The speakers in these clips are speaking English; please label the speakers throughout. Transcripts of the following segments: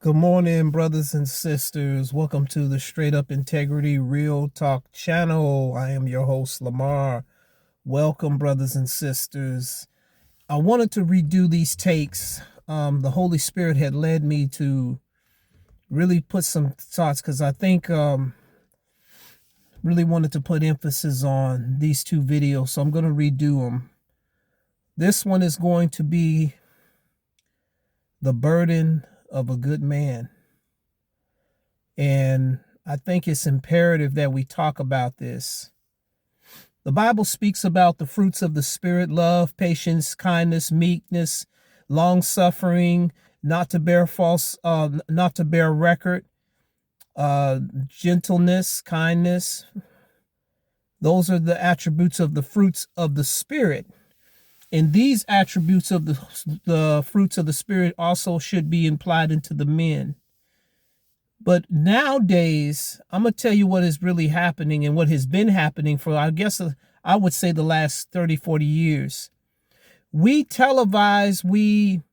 Speaker 1: Good morning, brothers and sisters. Welcome to the Straight Up Integrity Real Talk channel. I am your host, Lamar. Welcome, brothers and sisters. I wanted to redo these takes. The Holy Spirit had led me to really put some thoughts because I think really wanted to put emphasis on these two videos. So I'm going to redo them. This one is going to be the burden of a good man. And I think it's imperative that we talk about this. The Bible speaks about the fruits of the Spirit: love, patience, kindness, meekness, long suffering, not to bear record, gentleness, kindness. Those are the attributes of the fruits of the Spirit. And these attributes of the fruits of the Spirit also should be implied into the men. But nowadays, I'm going to tell you what is really happening and what has been happening for, I guess, I would say the last 30, 40 years. We televise, we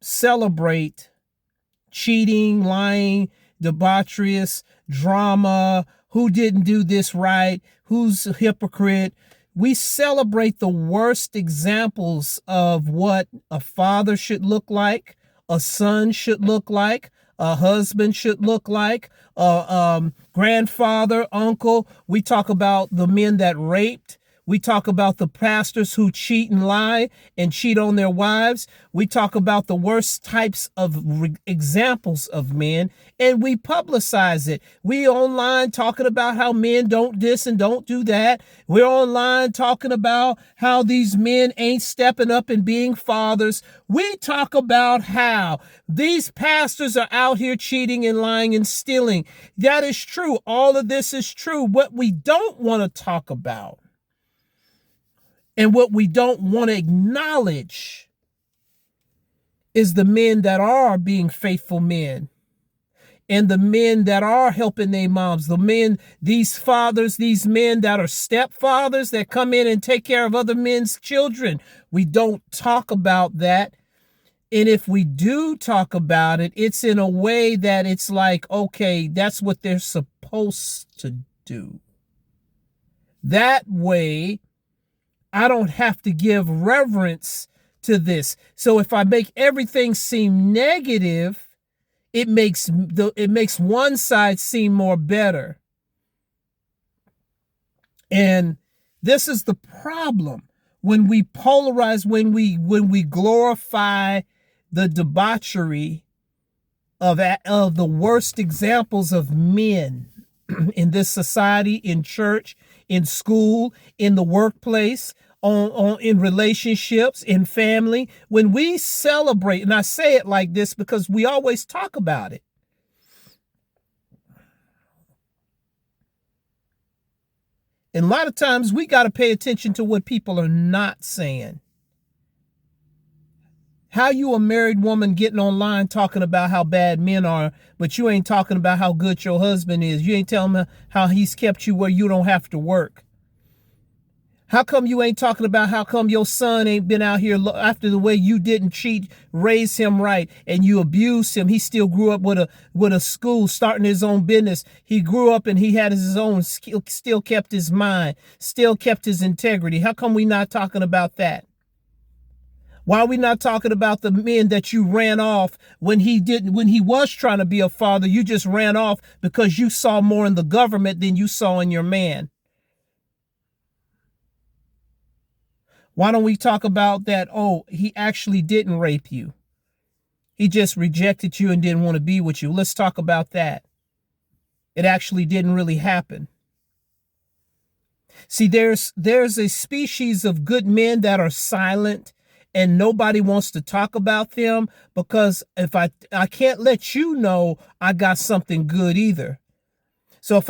Speaker 1: celebrate cheating, lying, debaucherous, drama, who didn't do this right, who's a hypocrite. We celebrate the worst examples of what a father should look like, a son should look like, a husband should look like, a grandfather, uncle. We talk about the men that raped. We talk about the pastors who cheat and lie and cheat on their wives. We talk about the worst types of examples of men, and we publicize it. We online talking about how men don't this and don't do that. We're online talking about how these men ain't stepping up and being fathers. We talk about how these pastors are out here cheating and lying and stealing. That is true. All of this is true. What we don't want to talk about and what we don't want to acknowledge is the men that are being faithful men, and the men that are helping their moms, the men, these fathers, these men that are stepfathers that come in and take care of other men's children. We don't talk about that. And if we do talk about it, it's in a way that it's like, okay, that's what they're supposed to do. That way, I don't have to give reverence to this. So if I make everything seem negative, it makes one side seem more better. And this is the problem when we polarize, when we glorify the debauchery of the worst examples of men in this society, in church, in school, in the workplace, in relationships, in family. When we celebrate, and I say it like this because we always talk about it. And a lot of times we got to pay attention to what people are not saying. How you a married woman getting online talking about how bad men are, but you ain't talking about how good your husband is. You ain't telling me how he's kept you where you don't have to work. How come you ain't talking about how come your son ain't been out here after the way you didn't cheat, raise him right, and you abused him? He still grew up with a school, starting his own business. He grew up and he had his own skill, still kept his mind, still kept his integrity. How come we not talking about that? Why are we not talking about the men that you ran off when he was trying to be a father? You just ran off because you saw more in the government than you saw in your man. Why don't we talk about that? Oh, he actually didn't rape you. He just rejected you and didn't want to be with you. Let's talk about that. It actually didn't really happen. See, there's a species of good men that are silent and nobody wants to talk about them because if I can't let you know I got something good either. So if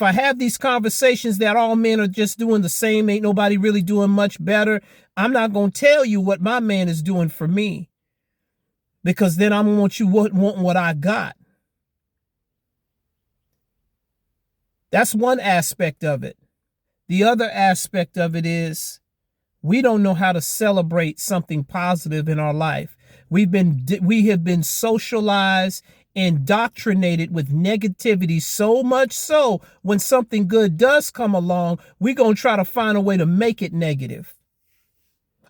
Speaker 1: I have these conversations that all men are just doing the same, ain't nobody really doing much better, I'm not going to tell you what my man is doing for me, because then I'm going to want you wanting what I got. That's one aspect of it. The other aspect of it is we don't know how to celebrate something positive in our life. We have been socialized, indoctrinated with negativity, so much so when something good does come along, we're going to try to find a way to make it negative.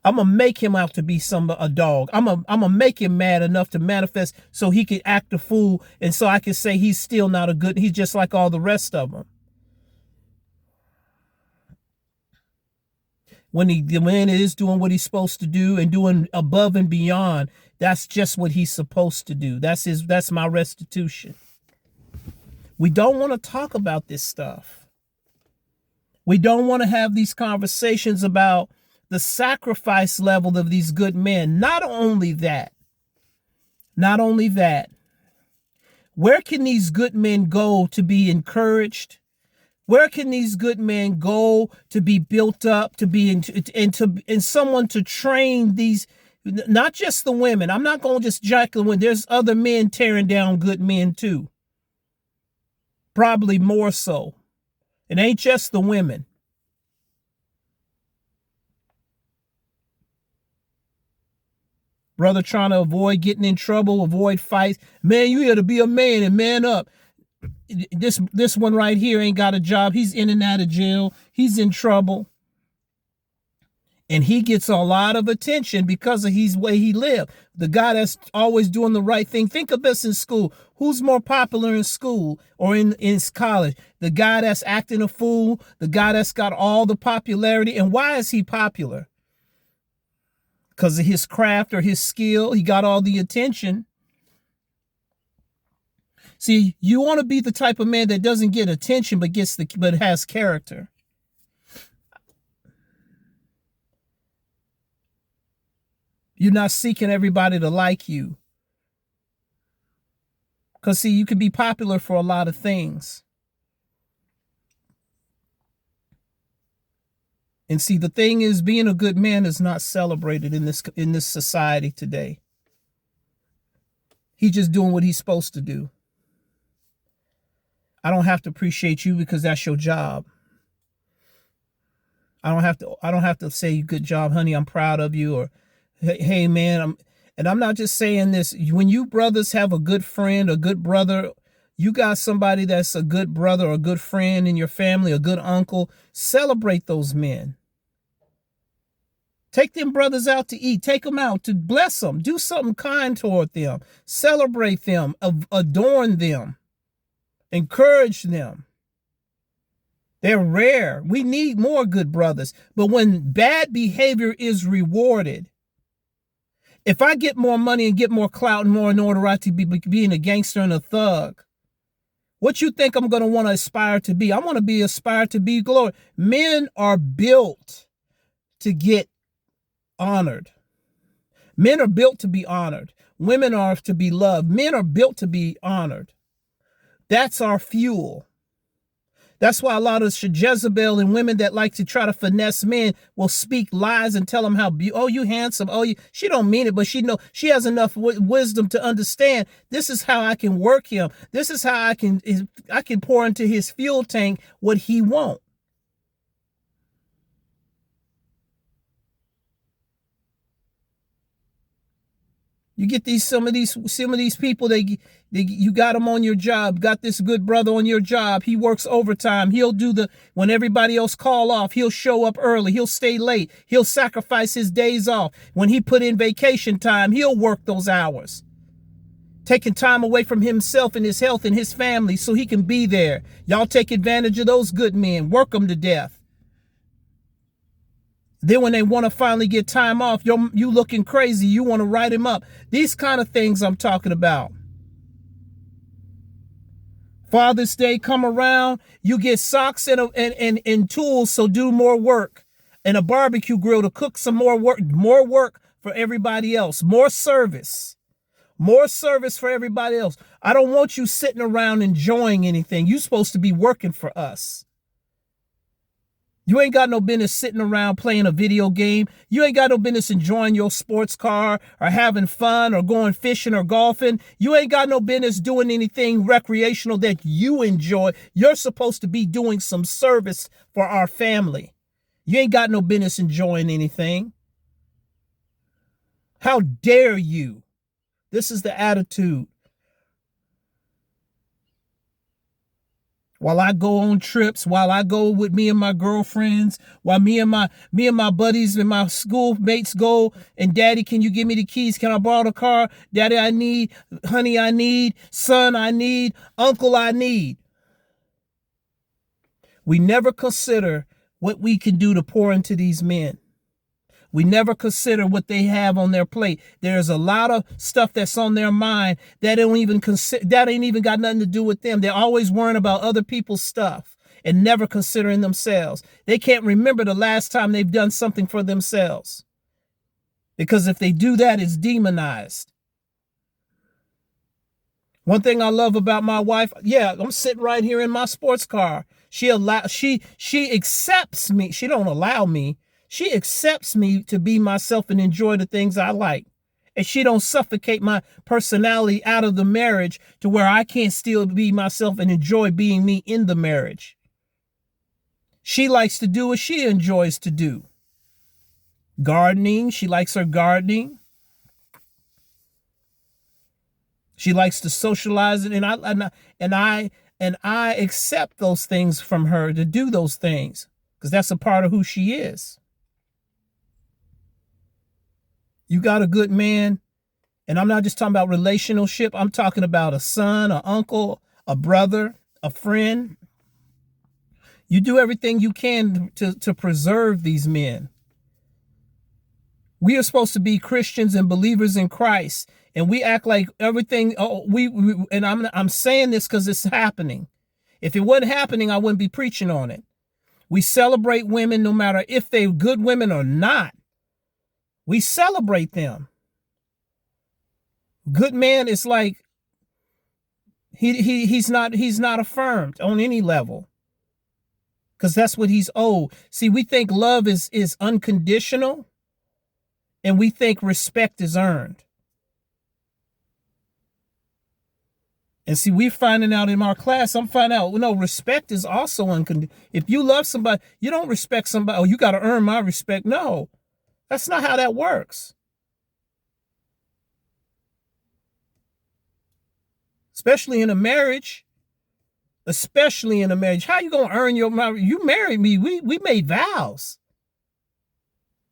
Speaker 1: I'm going to make him out to be a dog. I'm going to make him mad enough to manifest so he can act a fool, and so I can say he's still not a good, he's just like all the rest of them. When the man is doing what he's supposed to do and doing above and beyond, that's just what he's supposed to do. That's my restitution. We don't want to talk about this stuff. We don't want to have these conversations about the sacrifice level of these good men. Not only that, where can these good men go to be encouraged? Where can these good men go to be built up, to be and someone to train these, not just the women. I'm not going to just jack the women. There's other men tearing down good men too. Probably more so. It ain't just the women. Brother trying to avoid getting in trouble, avoid fights. Man, you here to be a man and man up. This one right here ain't got a job. He's in and out of jail. He's in trouble. And he gets a lot of attention because of his way he lived. The guy that's always doing the right thing. Think of this in school. Who's more popular in school or in college? The guy that's acting a fool, the guy that's got all the popularity. And why is he popular? Because of his craft or his skill. He got all the attention. See, you want to be the type of man that doesn't get attention but has character. You're not seeking everybody to like you. Because, see, you can be popular for a lot of things. And see, the thing is, being a good man is not celebrated in this society today. He's just doing what he's supposed to do. I don't have to appreciate you because that's your job. I don't have to say good job, honey, I'm proud of you, or hey man, I'm not just saying this. When you brothers have a good friend, a good brother, you got somebody that's a good brother or a good friend in your family, a good uncle, celebrate those men. Take them brothers out to eat. Take them out to bless them. Do something kind toward them. Celebrate them. Adorn them. Encourage them. They're rare. We need more good brothers. But when bad behavior is rewarded, if I get more money and get more clout and more notoriety being a gangster and a thug, what you think I'm going to want to aspire to be? I want to aspire to be glory. Men are built to get honored. Men are built to be honored. Women are to be loved. Men are built to be honored. That's our fuel. That's why a lot of Jezebel and women that like to try to finesse men will speak lies and tell them how, oh, you handsome. Oh, she don't mean it, but she has enough wisdom to understand this is how I can work him. This is how I can pour into his fuel tank what he wants. You get some of these people, you got them on your job, got this good brother on your job. He works overtime. He'll do when everybody else call off, he'll show up early. He'll stay late. He'll sacrifice his days off. When he put in vacation time, he'll work those hours, taking time away from himself and his health and his family so he can be there. Y'all take advantage of those good men, work them to death. Then when they want to finally get time off, you looking crazy. You want to write him up. These kind of things I'm talking about. Father's Day come around, you get socks and tools, so do more work. And a barbecue grill to cook some more work for everybody else. More service for everybody else. I don't want you sitting around enjoying anything. You're supposed to be working for us. You ain't got no business sitting around playing a video game. You ain't got no business enjoying your sports car or having fun or going fishing or golfing. You ain't got no business doing anything recreational that you enjoy. You're supposed to be doing some service for our family. You ain't got no business enjoying anything. How dare you? This is the attitude. While I go on trips, while I go with me and my girlfriends, while me and my buddies and my schoolmates go, and daddy, can you give me the keys? Can I borrow the car? Daddy, I need, honey, I need, son, I need, uncle, I need. We never consider what we can do to pour into these men. We never consider what they have on their plate. There's a lot of stuff that's on their mind that don't even that ain't even got nothing to do with them. They're always worrying about other people's stuff and never considering themselves. They can't remember the last time they've done something for themselves. Because if they do that, it's demonized. One thing I love about my wife, yeah, I'm sitting right here in my sports car. She accepts me. She don't allow me. She accepts me to be myself and enjoy the things I like. And she don't suffocate my personality out of the marriage to where I can't still be myself and enjoy being me in the marriage. She likes to do what she enjoys to do. Gardening, she likes her gardening. She likes to socialize, and I accept those things from her to do those things because that's a part of who she is. You got a good man, and I'm not just talking about relationship. I'm talking about a son, an uncle, a brother, a friend. You do everything you can to preserve these men. We are supposed to be Christians and believers in Christ, and we act like everything. And I'm saying this because it's happening. If it wasn't happening, I wouldn't be preaching on it. We celebrate women no matter if they're good women or not. We celebrate them. Good man is like he's not affirmed on any level. Because that's what he's owed. See, we think love is unconditional, and we think respect is earned. And see, we're finding out in our class, I'm finding out, no, respect is also unconditional. If you love somebody, you don't respect somebody, oh, you got to earn my respect. No. That's not how that works. Especially in a marriage. Especially in a marriage. How you going to earn your marriage? You married me. We made vows.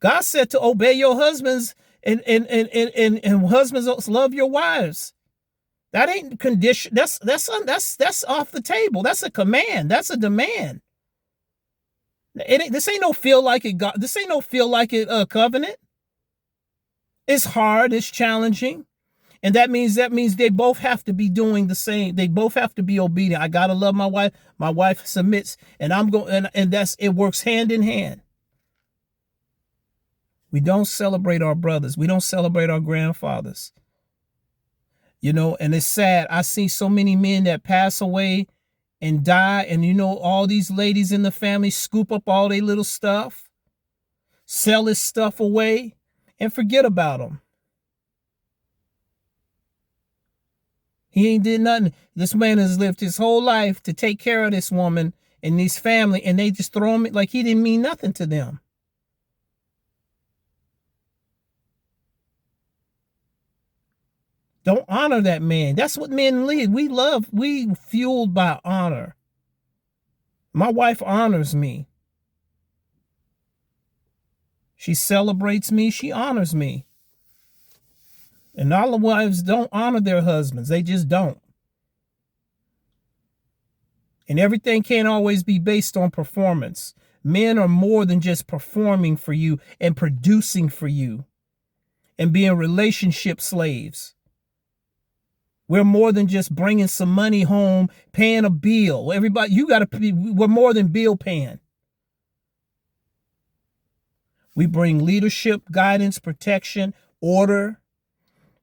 Speaker 1: God said to obey your husbands and husbands love your wives. That ain't condition. That's off the table. That's a command. That's a demand. This ain't no feel like it. This ain't no feel like it covenant. It's hard. It's challenging, and that means they both have to be doing the same. They both have to be obedient. I gotta love my wife. My wife submits, and I'm going. And that's it. Works hand in hand. We don't celebrate our brothers. We don't celebrate our grandfathers. You know, and it's sad. I see so many men that pass away and die, and all these ladies in the family scoop up all their little stuff, sell his stuff away, and forget about him. He ain't did nothing. This man has lived his whole life to take care of this woman and his family, and they just throw him like he didn't mean nothing to them. Don't honor that man. That's what men lead. We fueled by honor. My wife honors me. She celebrates me. She honors me. And all the wives don't honor their husbands. They just don't. And everything can't always be based on performance. Men are more than just performing for you and producing for you and being relationship slaves. We're more than just bringing some money home, paying a bill. Everybody, we're more than bill paying. We bring leadership, guidance, protection, order.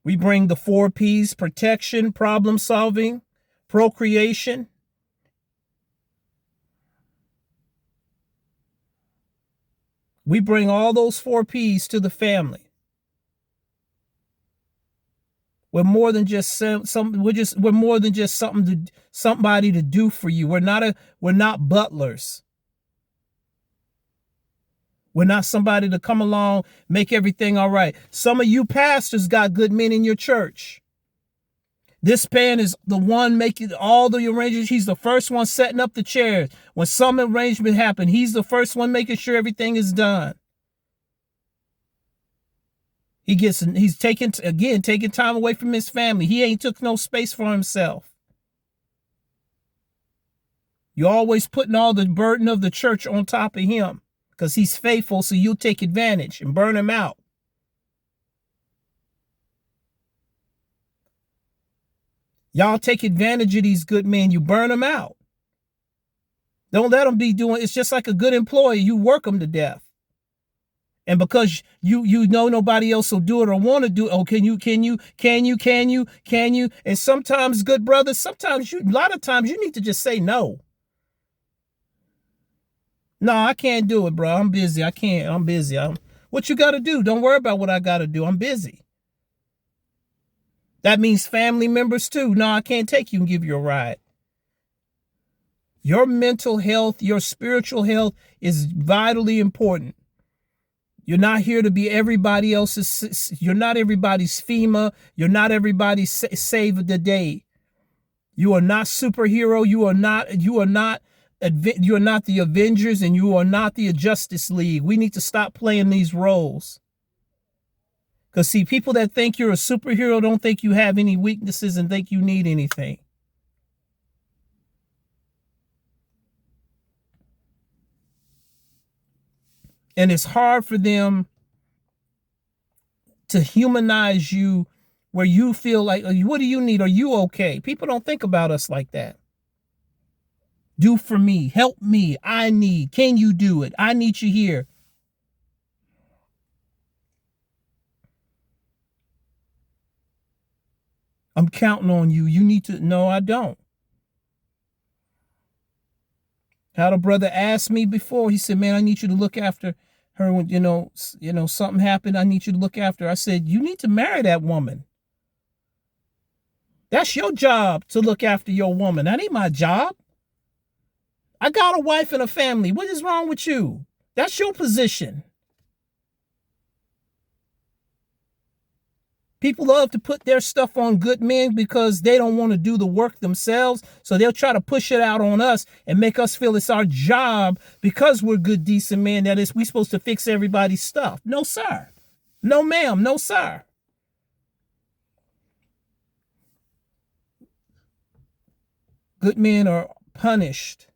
Speaker 1: We bring the 4 P's: protection, problem solving, procreation. We bring all those 4 P's to the family. We're more than just we're more than just somebody to do for you. We're not butlers. We're not somebody to come along, make everything all right. Some of you pastors got good men in your church. This man is the one making all the arrangements. He's the first one setting up the chairs. When some arrangement happens, he's the first one making sure everything is done. He's taking time away from his family. He ain't took no space for himself. You're always putting all the burden of the church on top of him because he's faithful, so you'll take advantage and burn him out. Y'all take advantage of these good men. You burn them out. Don't let them be doing. It's just like a good employee. You work them to death. And because you know nobody else will do it or want to do it. Oh, can you? And sometimes, good brothers, a lot of times you need to just say no. No, I can't do it, bro. I'm busy. I can't. I'm busy. What you got to do? Don't worry about what I got to do. I'm busy. That means family members too. No, I can't take you and give you a ride. Your mental health, your spiritual health is vitally important. You're not here to be everybody else's. You're not everybody's FEMA. You're not everybody's save the day. You are not superhero. You are not the Avengers, and you are not the Justice League. We need to stop playing these roles. Because, see, people that think you're a superhero don't think you have any weaknesses and think you need anything. And it's hard for them to humanize you where you feel like, what do you need? Are you okay? People don't think about us like that. Do for me. Help me. I need. Can you do it? I need you here. I'm counting on you. You need to. No, I don't. Had a brother asked me before. He said, man, I need you to look after her when, something happened. I need you to look after her. I said, you need to marry that woman. That's your job to look after your woman. That ain't my job. I got a wife and a family. What is wrong with you? That's your position. People love to put their stuff on good men because they don't want to do the work themselves. So they'll try to push it out on us and make us feel it's our job because we're good, decent men. That is, we're supposed to fix everybody's stuff. No, sir. No, ma'am. No, sir. Good men are punished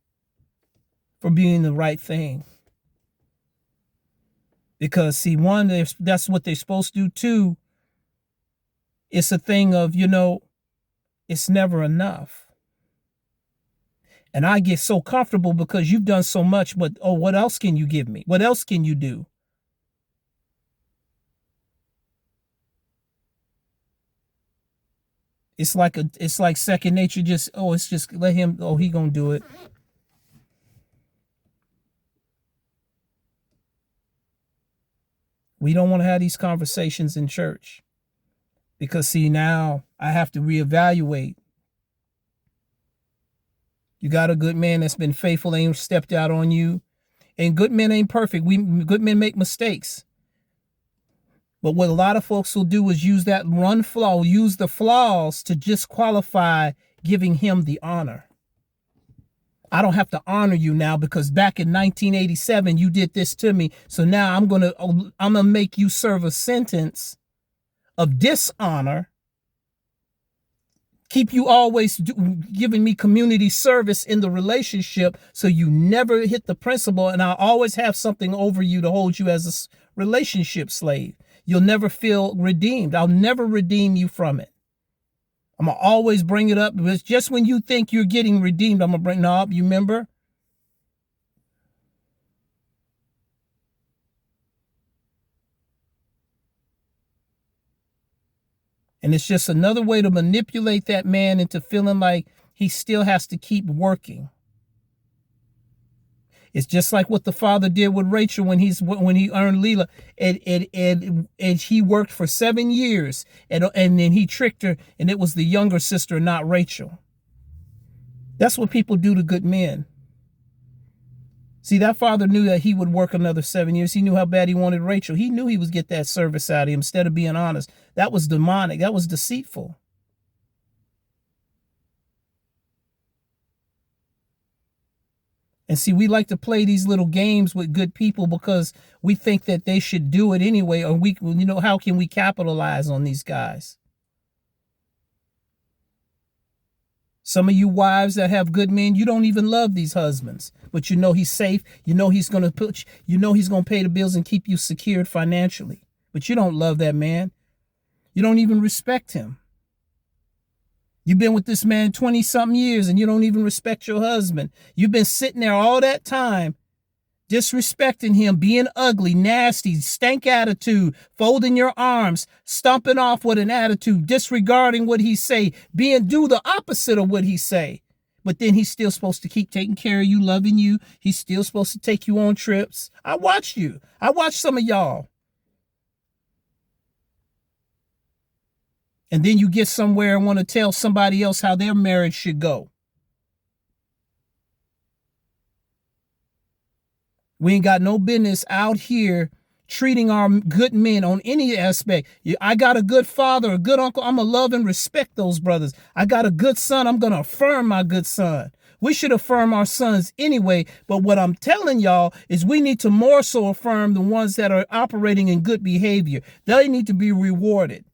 Speaker 1: for being the right thing. Because, see, one, that's what they're supposed to do. Two, it's a thing of, it's never enough. And I get so comfortable because you've done so much, but, what else can you give me? What else can you do? It's like second nature. It's just let him, he gonna do it. We don't want to have these conversations in church. Because, see, now I have to reevaluate. You got a good man that's been faithful, ain't stepped out on you. And good men ain't perfect. Good men make mistakes. But what a lot of folks will do is use the flaws to disqualify giving him the honor. I don't have to honor you now because back in 1987, you did this to me. So now I'm going to make you serve a sentence of dishonor, keep you always giving me community service in the relationship so you never hit the principle, and I'll always have something over you to hold you as a relationship slave. You'll never feel redeemed. I'll never redeem you from it. I'm going to always bring it up. But just when you think you're getting redeemed, I'm going to bring it up. You remember? And it's just another way to manipulate that man into feeling like he still has to keep working. It's just like what the father did with Rachel when he earned Leela, and he worked for 7 years, and then he tricked her, and it was the younger sister, not Rachel. That's what people do to good men. See, that father knew that he would work another 7 years. He knew how bad he wanted Rachel. He knew he was get that service out of him instead of being honest. That was demonic. That was deceitful. And see, we like to play these little games with good people because we think that they should do it anyway, or how can we capitalize on these guys? Some of you wives that have good men, you don't even love these husbands, but you know he's safe. You know he's going to he's going to pay the bills and keep you secured financially, but you don't love that man. You don't even respect him. You've been with this man 20 something years and you don't even respect your husband. You've been sitting there all that time, disrespecting him, being ugly, nasty, stank attitude, folding your arms, stomping off with an attitude, disregarding what he say, do the opposite of what he say. But then he's still supposed to keep taking care of you, loving you. He's still supposed to take you on trips. I watched you. I watched some of y'all. And then you get somewhere and want to tell somebody else how their marriage should go. We ain't got no business out here treating our good men on any aspect. I got a good father, a good uncle. I'm going to love and respect those brothers. I got a good son. I'm going to affirm my good son. We should affirm our sons anyway. But what I'm telling y'all is we need to more so affirm the ones that are operating in good behavior. They need to be rewarded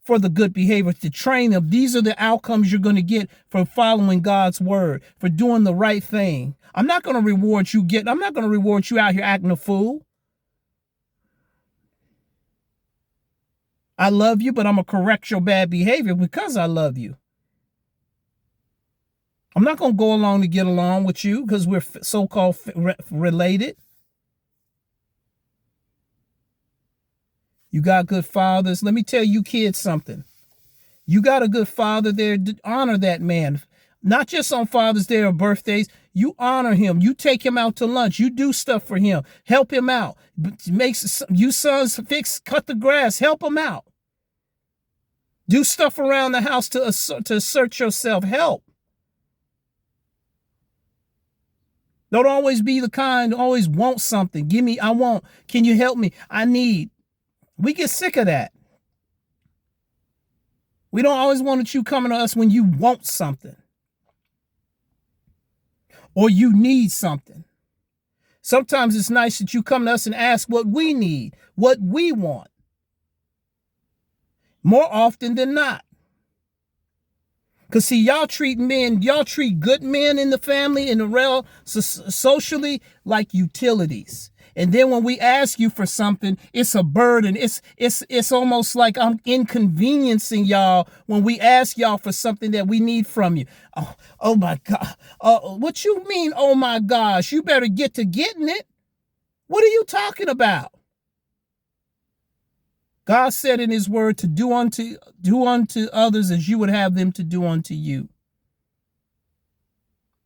Speaker 1: for the good behavior, to train them. These are the outcomes you're going to get for following God's word, for doing the right thing. I'm not going to reward you out here acting a fool. I love you, but I'm going to correct your bad behavior because I love you. I'm not going to go along to get along with you because we're so-called related. You got good fathers. Let me tell you kids something. You got a good father there. Honor that man. Not just on Father's Day or birthdays. You honor him. You take him out to lunch. You do stuff for him. Help him out. You sons cut the grass. Help him out. Do stuff around the house to assert yourself. Help. Don't always be the kind, always want something. Give me, I want. Can you help me? I need. We get sick of that. We don't always want you coming to us when you want something or you need something. Sometimes it's nice that you come to us and ask what we need, what we want. More often than not. Because see, y'all treat good men in the family, in the realm, socially, like utilities. And then when we ask you for something, it's a burden. It's almost like I'm inconveniencing y'all when we ask y'all for something that we need from you. Oh my God. What you mean, oh my gosh? You better get to getting it. What are you talking about? God said in his word to do unto others as you would have them to do unto you.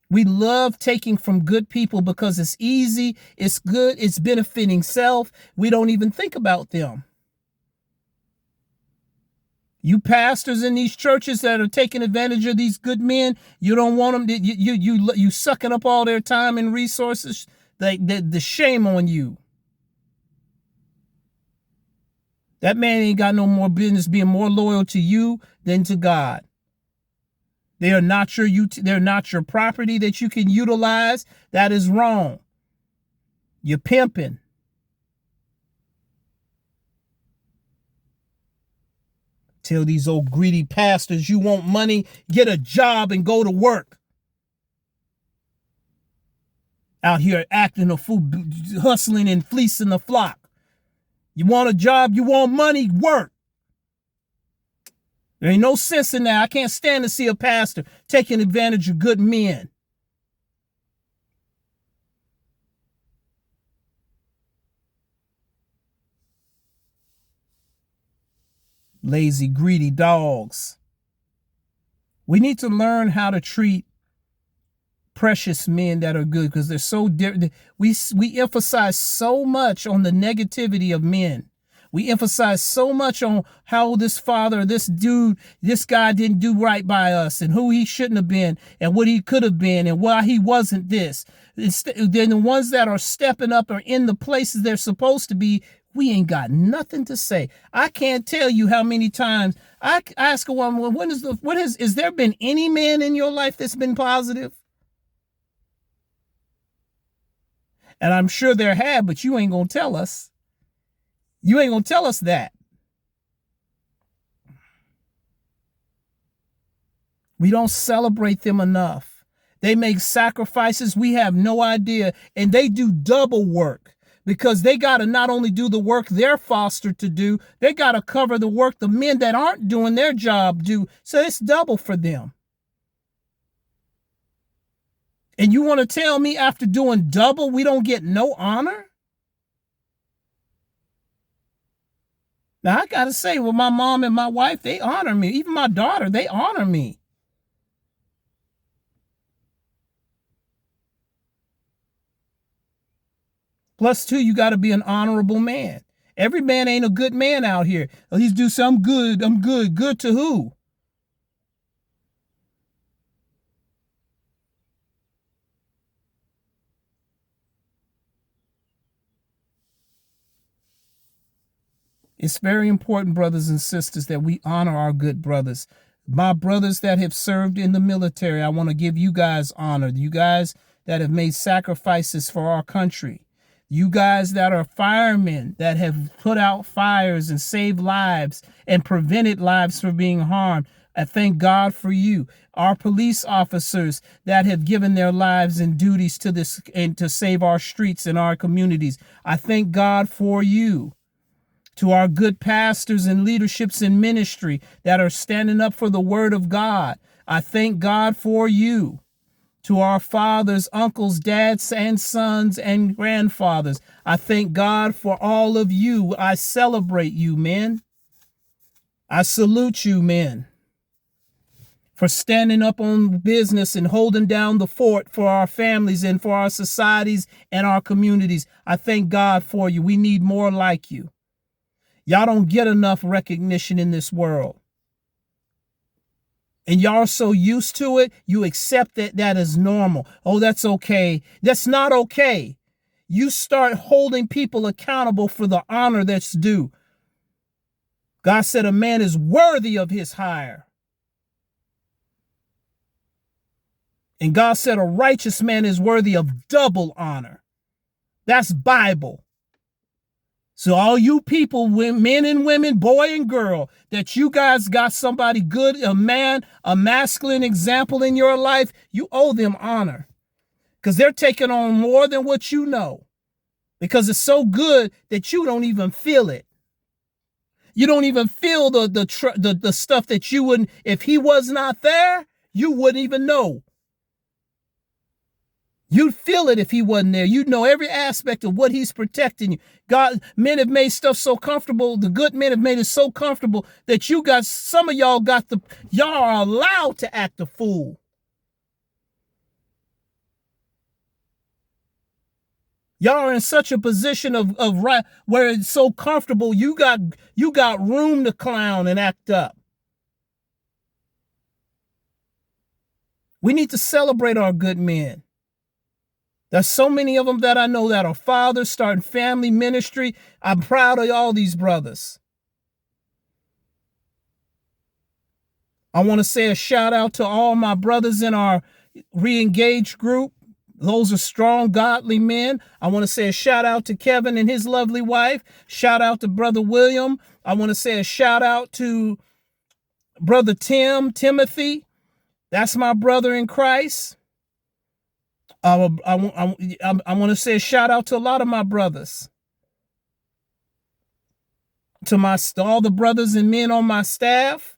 Speaker 1: We love taking from good people because it's easy, it's good, it's benefiting self. We don't even think about them. You pastors in these churches that are taking advantage of these good men, you don't want them. You sucking up all their time and resources. The shame on you. That man ain't got no more business being more loyal to you than to God. They are not they're not your property that you can utilize. That is wrong. You're pimping. Tell these old greedy pastors you want money, get a job and go to work. Out here acting a fool, hustling and fleecing the flock. You want a job, you want money, work. There ain't no sense in that. I can't stand to see a pastor taking advantage of good men. Lazy, greedy dogs. We need to learn how to treat precious men that are good because they're so different. We emphasize so much on the negativity of men. We emphasize so much on how this father, this dude, this guy didn't do right by us and who he shouldn't have been and what he could have been and why he wasn't this. Then the ones that are stepping up or in the places they're supposed to be, we ain't got nothing to say. I can't tell you how many times I ask a woman, is there been any man in your life that's been positive? And I'm sure there have, but you ain't going to tell us. You ain't going to tell us that. We don't celebrate them enough. They make sacrifices we have no idea, and they do double work because they got to not only do the work they're fostered to do, they got to cover the work the men that aren't doing their job do. So it's double for them. And you want to tell me after doing double, we don't get no honor? Now, I got to say, well, my mom and my wife, they honor me. Even my daughter, they honor me. Plus, two, you got to be an honorable man. Every man ain't a good man out here. He's do some good. I'm good. Good to who? It's very important, brothers and sisters, that we honor our good brothers. My brothers that have served in the military, I want to give you guys honor. You guys that have made sacrifices for our country. You guys that are firemen that have put out fires and saved lives and prevented lives from being harmed. I thank God for you. Our police officers that have given their lives and duties to this and to save our streets and our communities. I thank God for you. To our good pastors and leaderships in ministry that are standing up for the word of God. I thank God for you. To our fathers, uncles, dads, and sons and grandfathers, I thank God for all of you. I celebrate you, men. I salute you, men, for standing up on business and holding down the fort for our families and for our societies and our communities. I thank God for you. We need more like you. Y'all don't get enough recognition in this world. And y'all are so used to it, you accept that as normal. Oh, that's okay. That's not okay. You start holding people accountable for the honor that's due. God said a man is worthy of his hire. And God said a righteous man is worthy of double honor. That's Bible. So all you people, men and women, boy and girl, that you guys got somebody good, a man, a masculine example in your life, you owe them honor. Because they're taking on more than what you know. Because it's so good that you don't even feel it. You don't even feel the stuff that you wouldn't, if he was not there, you wouldn't even know. You'd feel it if he wasn't there. You'd know every aspect of what he's protecting you. God, men have made stuff so comfortable. The good men have made it so comfortable that you got, some of y'all y'all are allowed to act a fool. Y'all are in such a position of right where it's so comfortable. You got room to clown and act up. We need to celebrate our good men. There's so many of them that I know that are fathers starting family ministry. I'm proud of all these brothers. I want to say a shout out to all my brothers in our re-engaged group. Those are strong, godly men. I want to say a shout out to Kevin and his lovely wife. Shout out to Brother William. I want to say a shout out to Brother Timothy. That's my brother in Christ. I want to say a shout out to a lot of my brothers. To all the brothers and men on my staff.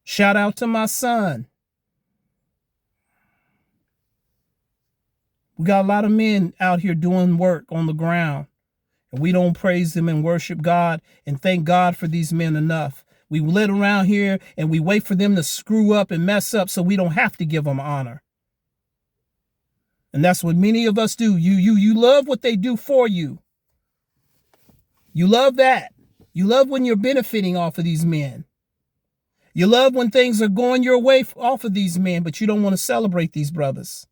Speaker 1: Shout out to my son. We got a lot of men out here doing work on the ground. And we don't praise them and worship God and thank God for these men enough. We live around here and we wait for them to screw up and mess up so we don't have to give them honor. And that's what many of us do. You love what they do for you. You love that. You love when you're benefiting off of these men. You love when things are going your way off of these men, but you don't want to celebrate these brothers.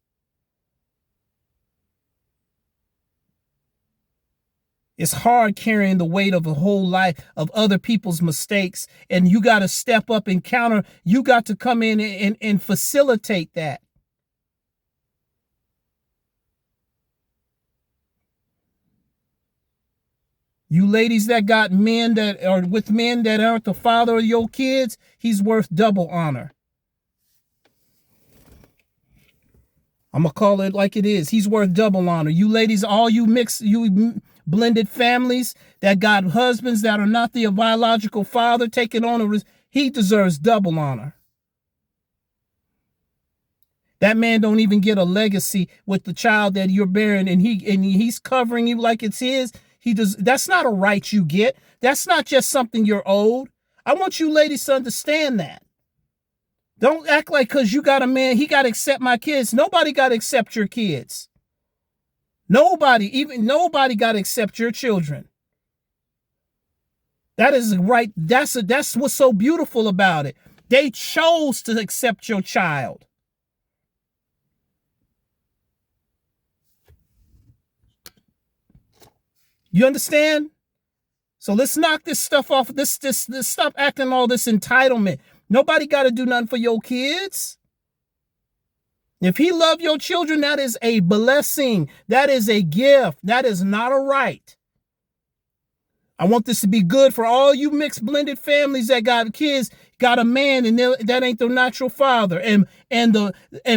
Speaker 1: It's hard carrying the weight of a whole life of other people's mistakes. And you got to step up and counter. You got to come in and facilitate that. You ladies that got men that are with men that aren't the father of your kids, he's worth double honor. I'm going to call it like it is. He's worth double honor. You ladies, all you blended families that got husbands that are not the biological father taking on he deserves double honor. That man don't even get a legacy with the child that you're bearing, and he's covering you like it's his. That's not a right you get. That's not just something you're owed. I want you ladies to understand that. Don't act like because you got a man, he got to accept my kids. Nobody got to accept your kids. Nobody got to accept your children. That is right. That's what's so beautiful about it. They chose to accept your child. You understand? So let's knock this stuff off. This stop acting all this entitlement. Nobody got to do nothing for your kids. If he love your children, that is a blessing. That is a gift. That is not a right. I want this to be good for all you mixed blended families that got kids, got a man, and that ain't their natural father, and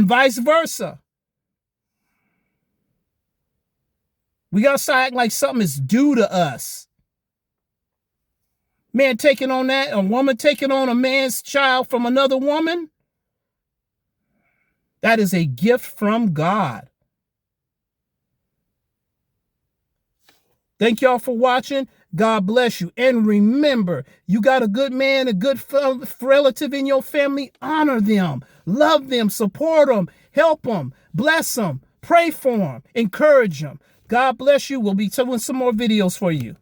Speaker 1: vice versa. We got to start acting like something is due to us. Man taking on that, a woman taking on a man's child from another woman, that is a gift from God. Thank y'all for watching. God bless you. And remember, you got a good man, a good relative in your family, honor them, love them, support them, help them, bless them, pray for them, encourage them. God bless you. We'll be doing some more videos for you.